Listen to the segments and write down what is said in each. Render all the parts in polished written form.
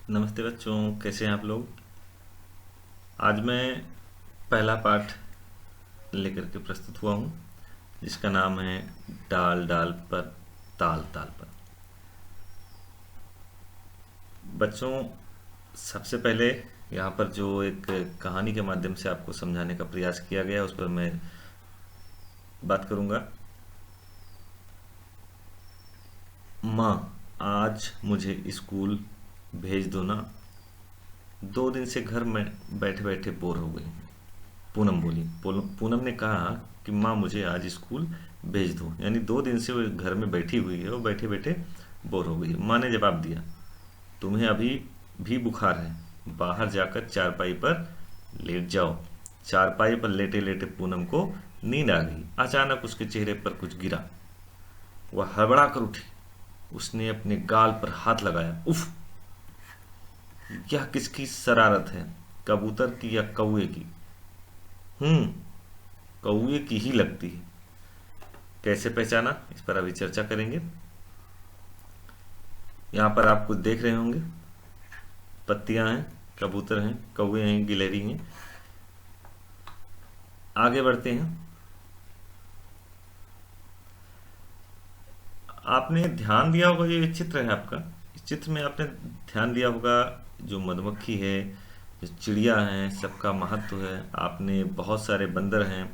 नमस्ते बच्चों, कैसे हैं आप लोग। आज मैं पहला पाठ लेकर के प्रस्तुत हुआ हूँ जिसका नाम है डाल डाल पर ताल ताल पर। बच्चों, सबसे पहले यहाँ पर जो एक कहानी के माध्यम से आपको समझाने का प्रयास किया गया है उस पर मैं बात करूँगा। माँ, आज मुझे स्कूल भेज दो ना, 2 दिन से घर में बैठे बैठे बोर हो गई हूँ। पूनम बोली। पूनम ने कहा कि माँ मुझे आज स्कूल भेज दो, यानी 2 दिन से वो घर में बैठी हुई है, वो बैठे बैठे बोर हो गई है। माँ ने जवाब दिया, तुम्हें अभी भी बुखार है, बाहर जाकर चारपाई पर लेट जाओ। चारपाई पर लेटे लेटे पूनम को नींद आ गई। अचानक उसके चेहरे पर कुछ गिरा। वह हड़बड़ा कर उठी। उसने अपने गाल पर हाथ लगाया। उफ, यह किसकी शरारत है, कबूतर की या कौए की? हम्म, कौए की ही लगती है। कैसे पहचाना, इस पर अभी चर्चा करेंगे। यहाँ पर आप कुछ देख रहे होंगे, पत्तियां हैं, कबूतर हैं, कौए हैं, गिलहरी हैं। आगे बढ़ते हैं। आपने ध्यान दिया होगा, ये चित्र है आपका। इस चित्र में आपने ध्यान दिया होगा, जो मधुमक्खी है, जो चिड़िया है, सबका महत्व है। आपने बहुत सारे बंदर हैं,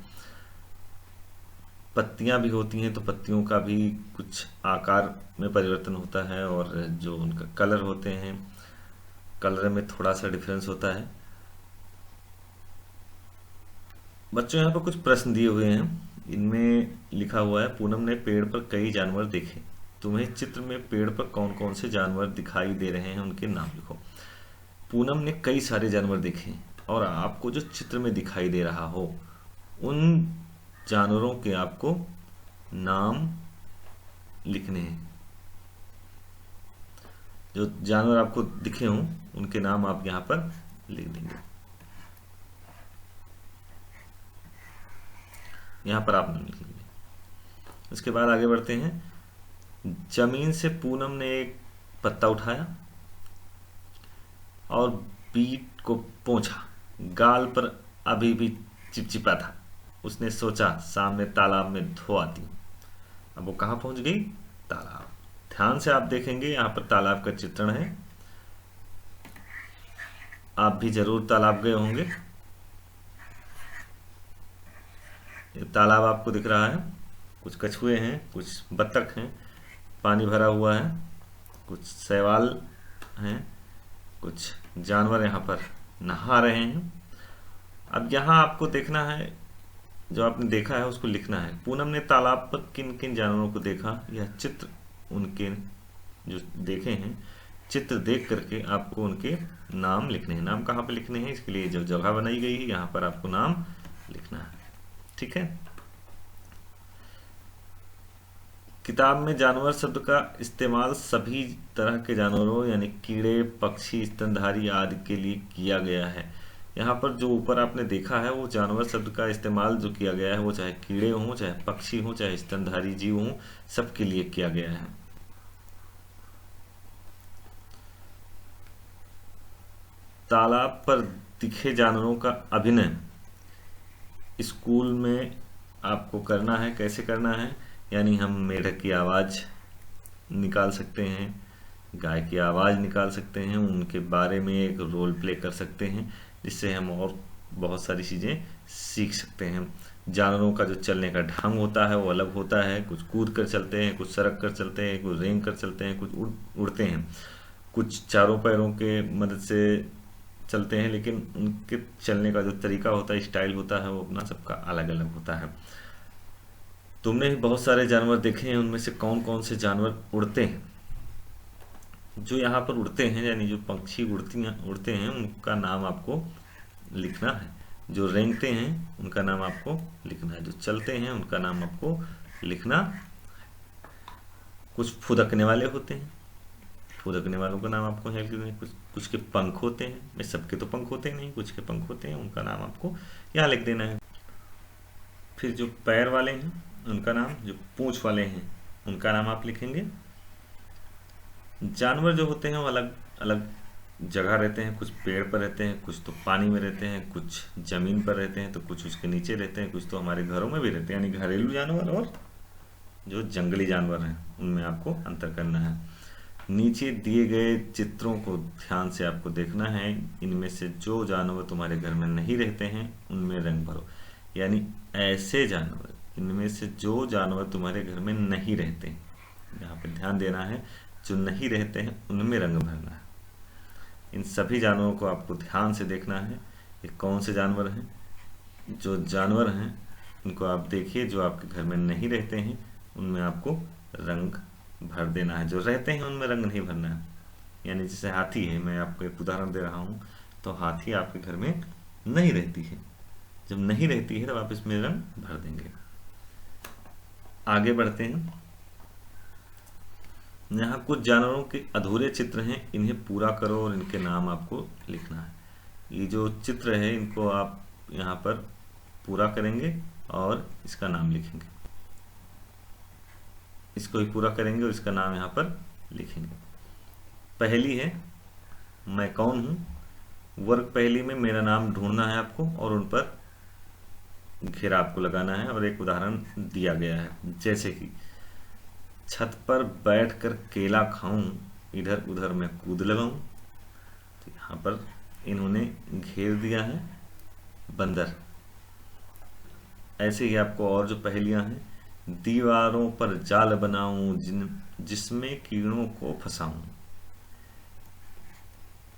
पत्तियां भी होती हैं तो पत्तियों का भी कुछ आकार में परिवर्तन होता है, और जो उनका कलर होते हैं, कलर में थोड़ा सा डिफरेंस होता है। बच्चों, यहाँ पर कुछ प्रश्न दिए हुए हैं। इनमें लिखा हुआ है, पूनम ने पेड़ पर कई जानवर देखे। तुम्हें चित्र में पेड़ पर कौन कौन से जानवर दिखाई दे रहे हैं, उनके नाम लिखो। पूनम ने कई सारे जानवर देखे, और आपको जो चित्र में दिखाई दे रहा हो उन जानवरों के आपको नाम लिखने हैं। जो जानवर आपको दिखे हों उनके नाम आप यहाँ पर लिख देंगे। यहाँ पर आप नाम लिख लेंगे। उसके बाद आगे बढ़ते हैं। जमीन से पूनम ने एक पत्ता उठाया और बीट को पोंछा। गाल पर अभी भी चिपचिपा था। उसने सोचा, सामने तालाब में धो आती हूँ। अब वो कहाँ पहुंच गई? तालाब। ध्यान से आप देखेंगे, यहाँ पर तालाब का चित्रण है। आप भी जरूर तालाब गए होंगे। ये तालाब आपको दिख रहा है, कुछ कछुए हैं, कुछ बत्तख हैं, पानी भरा हुआ है, कुछ शैवाल हैं, कुछ जानवर यहाँ पर नहा रहे हैं। अब यहाँ आपको देखना है, जो आपने देखा है उसको लिखना है। पूनम ने तालाब पर किन किन जानवरों को देखा, यह चित्र उनके जो देखे हैं, चित्र देख करके आपको उनके नाम लिखने हैं। नाम कहाँ पे लिखने हैं, इसके लिए जो जगह बनाई गई है यहाँ पर आपको नाम लिखना है। ठीक है। किताब में जानवर शब्द का इस्तेमाल सभी तरह के जानवरों यानी कीड़े, पक्षी, स्तनधारी आदि के लिए किया गया है। यहाँ पर जो ऊपर आपने देखा है वो जानवर शब्द का इस्तेमाल जो किया गया है वो चाहे कीड़े हों, चाहे पक्षी हों, चाहे स्तनधारी जीव हों, सबके लिए किया गया है। तालाब पर दिखे जानवरों का अभिनय स्कूल में आपको करना है। कैसे करना है? यानी हम मेढक की आवाज़ निकाल सकते हैं, गाय की आवाज़ निकाल सकते हैं, उनके बारे में एक रोल प्ले कर सकते हैं, जिससे हम और बहुत सारी चीज़ें सीख सकते हैं। जानवरों का जो चलने का ढंग होता है वो अलग होता है। कुछ कूद कर चलते हैं, कुछ सरक कर चलते हैं, कुछ रेंग कर चलते हैं, कुछ उड़ते हैं, कुछ चारों पैरों के मदद से चलते हैं, लेकिन उनके चलने का जो तरीका होता है, स्टाइल होता है, वो अपना सबका अलग अलग होता है। तुमने भी बहुत सारे जानवर देखे हैं, उनमें से कौन कौन से जानवर उड़ते हैं? जो यहाँ पर उड़ते हैं यानी जो पक्षी उड़ते हैं उनका नाम आपको लिखना है। जो रेंगते हैं उनका नाम आपको लिखना है। जो चलते हैं उनका नाम आपको लिखना। कुछ फुदकने वाले होते हैं, फुदकने वालों का नाम आपको है लिखना है। कुछ कुछ के पंख होते हैं, मैं सबके तो पंख होते नहीं, कुछ के पंख होते हैं, उनका नाम आपको यहाँ लिख देना है। फिर जो पैर वाले हैं उनका नाम, जो पूंछ वाले हैं उनका नाम आप लिखेंगे। जानवर जो होते हैं वो अलग अलग जगह रहते हैं, कुछ पेड़ पर रहते हैं, कुछ तो पानी में रहते हैं, कुछ ज़मीन पर रहते हैं, तो कुछ उसके नीचे रहते हैं, कुछ तो हमारे घरों में भी रहते हैं। यानी घरेलू जानवर और जो जंगली जानवर हैं उनमें आपको अंतर करना है। नीचे दिए गए चित्रों को ध्यान से आपको देखना है। इनमें से जो जानवर तुम्हारे घर में नहीं रहते हैं उनमें रंग भरो। यानी ऐसे जानवर, इनमें से जो जानवर तुम्हारे घर में नहीं रहते हैं, यहाँ पे ध्यान देना है, जो नहीं रहते हैं उनमें रंग भरना है। इन सभी जानवरों को आपको ध्यान से देखना है, ये कौन से जानवर हैं। जो जानवर हैं इनको आप देखिए, जो आपके घर में नहीं रहते हैं उनमें आपको रंग भर देना है, जो रहते हैं उनमें रंग नहीं भरना है। यानी जैसे हाथी है, मैं आपको एक उदाहरण दे रहा हूँ, तो हाथी आपके घर में नहीं रहती है, जब नहीं रहती है तब आप इसमें रंग भर देंगे। आगे बढ़ते हैं। यहाँ कुछ जानवरों के अधूरे चित्र हैं, इन्हें पूरा करो और इनके नाम आपको लिखना है। ये जो चित्र है इनको आप यहाँ पर पूरा करेंगे और इसका नाम लिखेंगे। इसको ही पूरा करेंगे और इसका नाम यहाँ पर लिखेंगे। पहली है मैं कौन हूँ। वर्ग पहली में मेरा नाम ढूंढना है आपको और उन पर घेरा आपको लगाना है, और एक उदाहरण दिया गया है, जैसे कि छत पर बैठकर केला खाऊं, इधर उधर मैं कूद लगाऊं। तो यहाँ पर इन्होंने घेर दिया है बंदर। ऐसे ही आपको और जो पहेलियां हैं, दीवारों पर जाल बनाऊं जिसमें कीड़ों को फंसाऊं।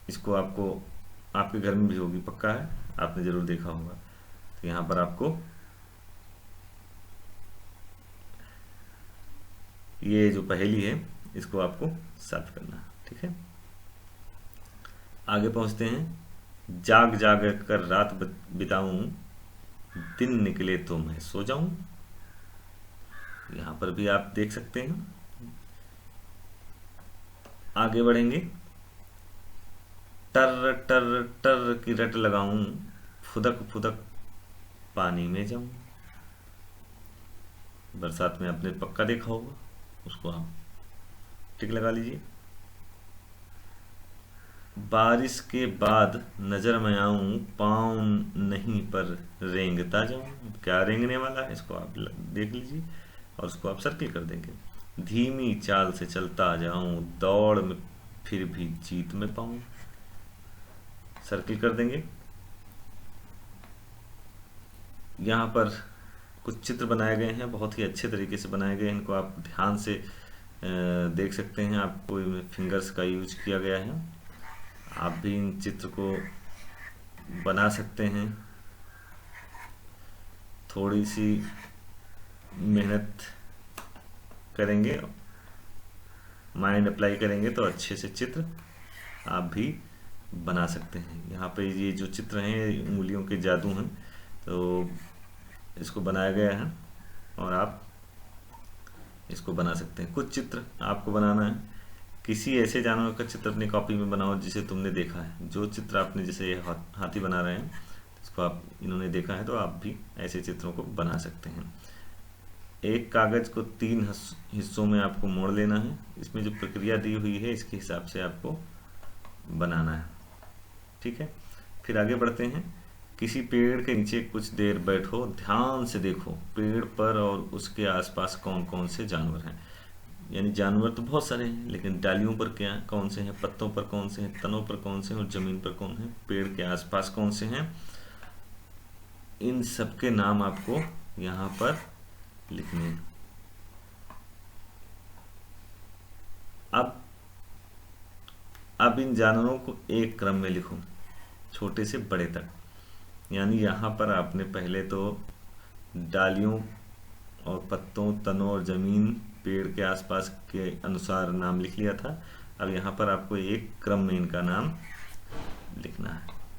इसको आपको आपके घर में भी होगी, पक्का है, आपने जरूर देखा होगा। तो यहाँ पर आपको ये जो पहेली है इसको आपको सॉल्व करना है, ठीक है। आगे पहुंचते हैं। जाग जाग कर रात बिताऊं, दिन निकले तो मैं सो जाऊं। यहां पर भी आप देख सकते हैं। आगे बढ़ेंगे। टर टर टर की रट लगाऊं, फुदक फुदक पानी में जाऊं। बरसात में आपने पक्का देखा होगा, उसको आप टिक लगा लीजिए। बारिश के बाद नजर में आऊं, पाँव नहीं पर रेंगता जाऊं। क्या रेंगने वाला है, इसको आप देख लीजिए और उसको आप सर्किल कर देंगे। धीमी चाल से चलता जाऊं, दौड़ में फिर भी जीत में पाऊं। सर्किल कर देंगे। यहाँ पर कुछ चित्र बनाए गए हैं, बहुत ही अच्छे तरीके से बनाए गए हैं। इनको आप ध्यान से देख सकते हैं। आपको फिंगर्स का यूज किया गया है। आप भी इन चित्र को बना सकते हैं। थोड़ी सी मेहनत करेंगे, माइंड अप्लाई करेंगे तो अच्छे से चित्र आप भी बना सकते हैं। यहाँ पे ये जो चित्र हैं उंगलियों के जादू हैं, तो इसको बनाया गया है और आप इसको बना सकते हैं। कुछ चित्र आपको बनाना है। किसी ऐसे जानवर का चित्र अपनी कॉपी में बनाओ जिसे तुमने देखा है। जो चित्र आपने, जैसे ये हाथी बना रहे हैं, इसको आप इन्होंने देखा है, तो आप भी ऐसे चित्रों को बना सकते हैं। एक कागज को 3 हिस्सों में आपको मोड़ लेना है। इसमें जो प्रक्रिया दी हुई है इसके हिसाब से आपको बनाना है, ठीक है। फिर आगे बढ़ते हैं। किसी पेड़ के नीचे कुछ देर बैठो, ध्यान से देखो पेड़ पर और उसके आसपास कौन कौन से जानवर हैं। यानी जानवर तो बहुत सारे हैं, लेकिन डालियों पर क्या कौन से हैं, पत्तों पर कौन से हैं, तनों पर कौन से हैं और जमीन पर कौन है, पेड़ के आसपास कौन से हैं, इन सब के नाम आपको यहाँ पर लिखने हैं। अब इन जानवरों को एक क्रम में लिखो, छोटे से बड़े तक। यानी यहाँ पर आपने पहले तो डालियों और पत्तों, तनों और जमीन, पेड़ के आसपास के अनुसार नाम लिख लिया था। अब यहाँ पर आपको एक क्रम में इनका नाम लिखना है।